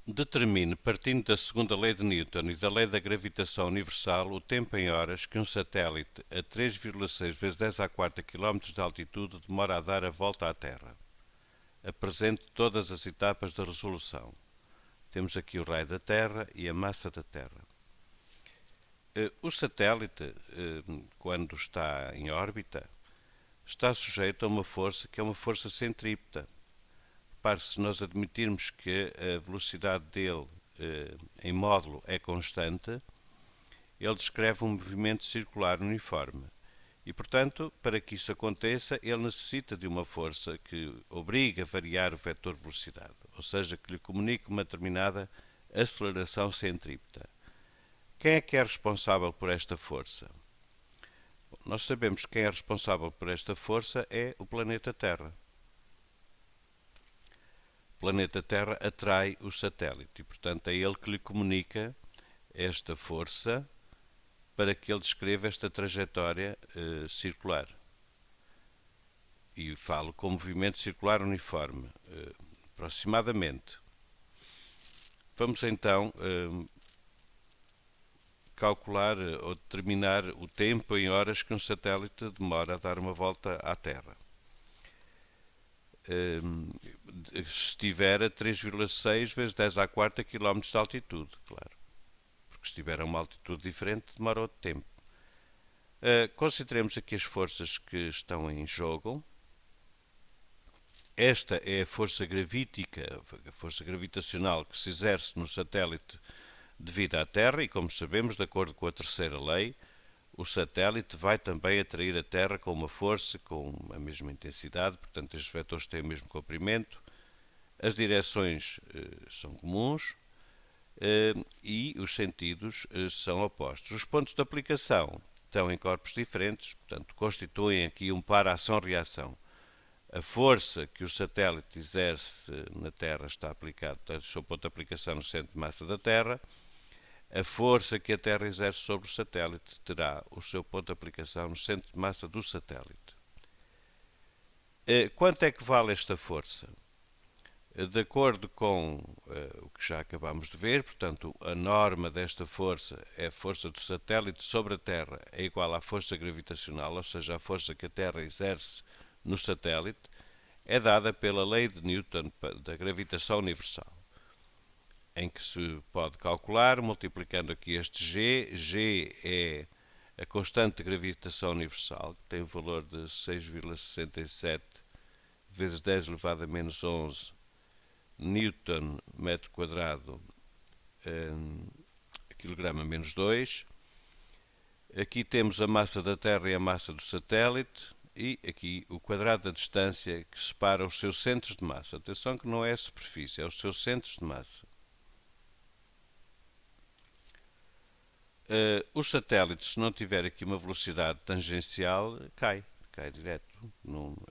Determine, partindo da segunda lei de Newton e da lei da gravitação universal, o tempo em horas que um satélite a 3,6 vezes 10 à quarta km de altitude demora a dar a volta à Terra. Apresente todas as etapas da resolução. Temos aqui o raio da Terra e a massa da Terra. O satélite, quando está em órbita, está sujeito a uma força que é uma força centrípeta. Repare, se nós admitirmos que a velocidade dele em módulo é constante, ele descreve um movimento circular uniforme. E, portanto, para que isso aconteça, ele necessita de uma força que obriga a variar o vetor de velocidade, ou seja, que lhe comunique uma determinada aceleração centrípeta. Quem é que é responsável por esta força? Bom, nós sabemos que quem é responsável por esta força é o planeta Terra. O planeta Terra atrai o satélite e, portanto, é ele que lhe comunica esta força para que ele descreva esta trajetória circular. E falo com movimento circular uniforme, aproximadamente. Vamos então calcular ou determinar o tempo em horas que um satélite demora a dar uma volta à Terra. Se estiver a 3,6 vezes 10 à quarta km de altitude, claro. Porque se estiver a uma altitude diferente, demora outro tempo. Consideremos aqui as forças que estão em jogo. Esta é a força gravítica, a força gravitacional que se exerce no satélite devido à Terra e, como sabemos, de acordo com a terceira lei, o satélite vai também atrair a Terra com uma força, com a mesma intensidade, portanto estes vetores têm o mesmo comprimento, as direções são comuns e os sentidos são opostos. Os pontos de aplicação estão em corpos diferentes, portanto constituem aqui um par ação-reação. A força que o satélite exerce na Terra está aplicada, o seu ponto de aplicação no centro de massa da Terra. A força que a Terra exerce sobre o satélite terá o seu ponto de aplicação no centro de massa do satélite. Quanto é que vale esta força? De acordo com o que já acabamos de ver, portanto, a norma desta força é a força do satélite sobre a Terra é igual à força gravitacional, ou seja, a força que a Terra exerce no satélite, é dada pela lei de Newton da gravitação universal, em que se pode calcular multiplicando aqui este G. G é a constante de gravitação universal, que tem o valor de 6,67 vezes 10 elevado a menos 11 Newton metro quadrado quilograma menos 2. Aqui temos a massa da Terra e a massa do satélite e aqui o quadrado da distância que separa os seus centros de massa. Atenção que não é a superfície, é os seus centros de massa. O satélite, se não tiver aqui uma velocidade tangencial, cai direto.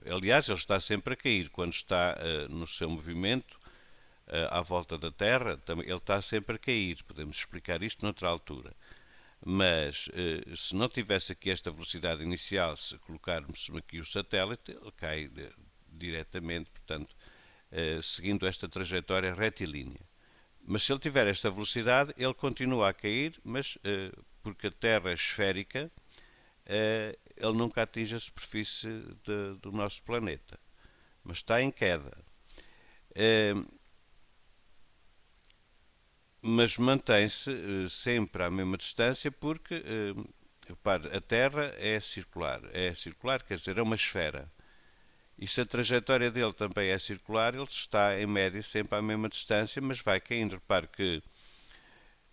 Aliás, ele está sempre a cair. Quando está no seu movimento à volta da Terra, ele está sempre a cair. Podemos explicar isto noutra altura. Mas se não tivesse aqui esta velocidade inicial, se colocarmos aqui o satélite, ele cai diretamente, portanto, seguindo esta trajetória retilínea. Mas se ele tiver esta velocidade, ele continua a cair, mas porque a Terra é esférica, ele nunca atinge a superfície do nosso planeta. Mas está em queda. Mas mantém-se sempre à mesma distância porque a Terra é circular, quer dizer, é uma esfera. E se a trajetória dele também é circular, ele está em média sempre à mesma distância, mas vai caindo. Repare que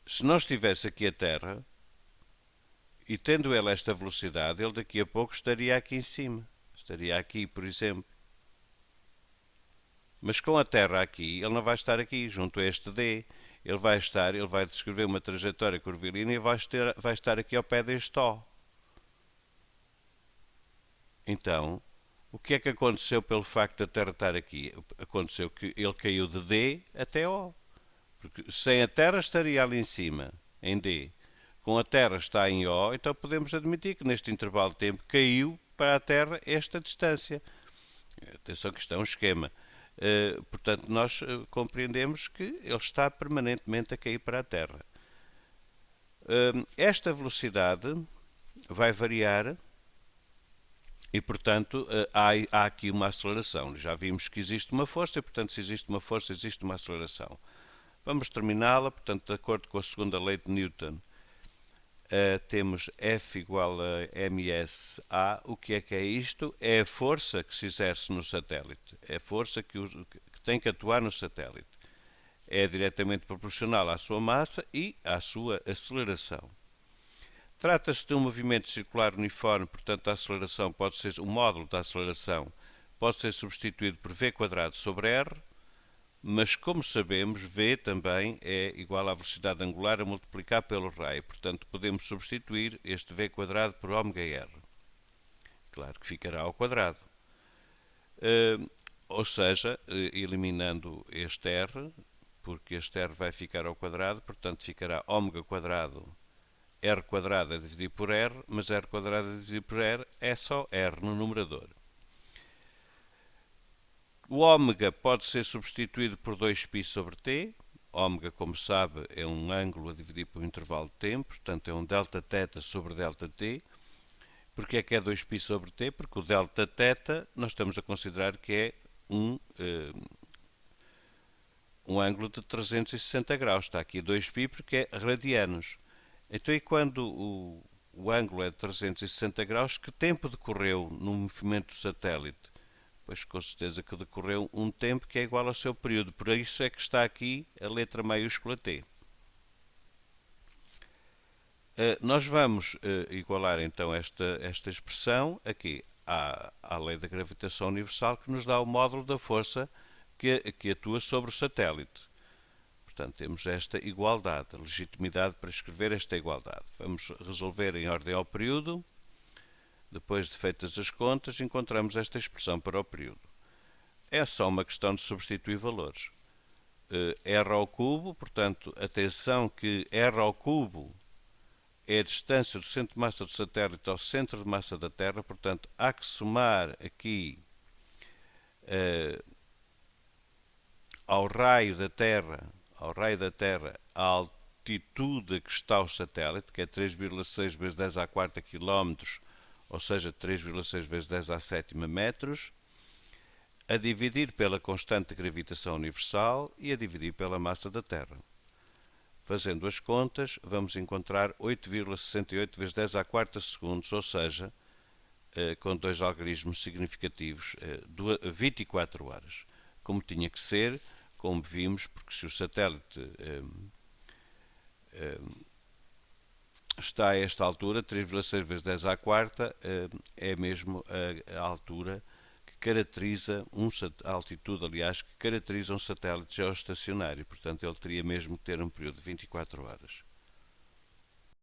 se não estivesse aqui a Terra, e tendo ele esta velocidade, ele daqui a pouco estaria aqui em cima. Estaria aqui, por exemplo. Mas com a Terra aqui, ele não vai estar aqui, junto a este D. Ele vai descrever uma trajetória curvilínea e vai estar aqui ao pé deste O. Então, o que é que aconteceu pelo facto da Terra estar aqui? Aconteceu que ele caiu de D até O. Porque sem a Terra estaria ali em cima, em D. Com a Terra está em O, então podemos admitir que neste intervalo de tempo caiu para a Terra esta distância. Atenção que isto é um esquema. Portanto, nós compreendemos que ele está permanentemente a cair para a Terra. Esta velocidade vai variar e, portanto, há aqui uma aceleração. Já vimos que existe uma força e, portanto, se existe uma força, existe uma aceleração. Vamos terminá-la, portanto, de acordo com a segunda lei de Newton, temos F igual a ms(a). O que é isto? É a força que se exerce no satélite. É a força que tem que atuar no satélite. É diretamente proporcional à sua massa e à sua aceleração. Trata-se de um movimento circular uniforme, portanto a aceleração pode ser, o módulo da aceleração pode ser substituído por v² sobre r, mas como sabemos, v também é igual à velocidade angular a multiplicar pelo raio, portanto podemos substituir este v² por ω/r. Claro que ficará ao quadrado. Ou seja, eliminando este r, porque este r vai ficar ao quadrado, portanto ficará ω² r² a dividir por r, mas r² a dividir por r é só r no numerador. O ômega pode ser substituído por 2π sobre t. Ômega, como sabe, é um ângulo a dividir por um intervalo de tempo, portanto é um delta θ sobre delta t. Porquê é que é 2π sobre t? Porque o delta θ nós estamos a considerar que é um ângulo de 360 graus. Está aqui 2π porque é radianos. Então, e quando o ângulo é de 360 graus, que tempo decorreu no movimento do satélite? Pois com certeza que decorreu um tempo que é igual ao seu período. Por isso é que está aqui a letra maiúscula T. Nós vamos igualar então esta expressão aqui à lei da gravitação universal, que nos dá o módulo da força que atua sobre o satélite. Portanto, temos esta igualdade, a legitimidade para escrever esta igualdade. Vamos resolver em ordem ao período. Depois de feitas as contas, encontramos esta expressão para o período. É só uma questão de substituir valores. R ao cubo, portanto, atenção que R ao cubo é a distância do centro de massa do satélite ao centro de massa da Terra, portanto, há que somar aqui ao raio da Terra, a altitude que está o satélite, que é 3,6 vezes 10 à quarta quilómetros, ou seja, 3,6 vezes 10 à sétima metros, a dividir pela constante de gravitação universal e a dividir pela massa da Terra. Fazendo as contas, vamos encontrar 8,68 vezes 10 à quarta segundos, ou seja, com dois algarismos significativos, 24 horas. Como tinha que ser, como vimos, porque se o satélite está a esta altura, 3,6 vezes 10 à quarta, é mesmo a altura que caracteriza a altitude, aliás, que caracteriza um satélite geoestacionário. Portanto, ele teria mesmo que ter um período de 24 horas.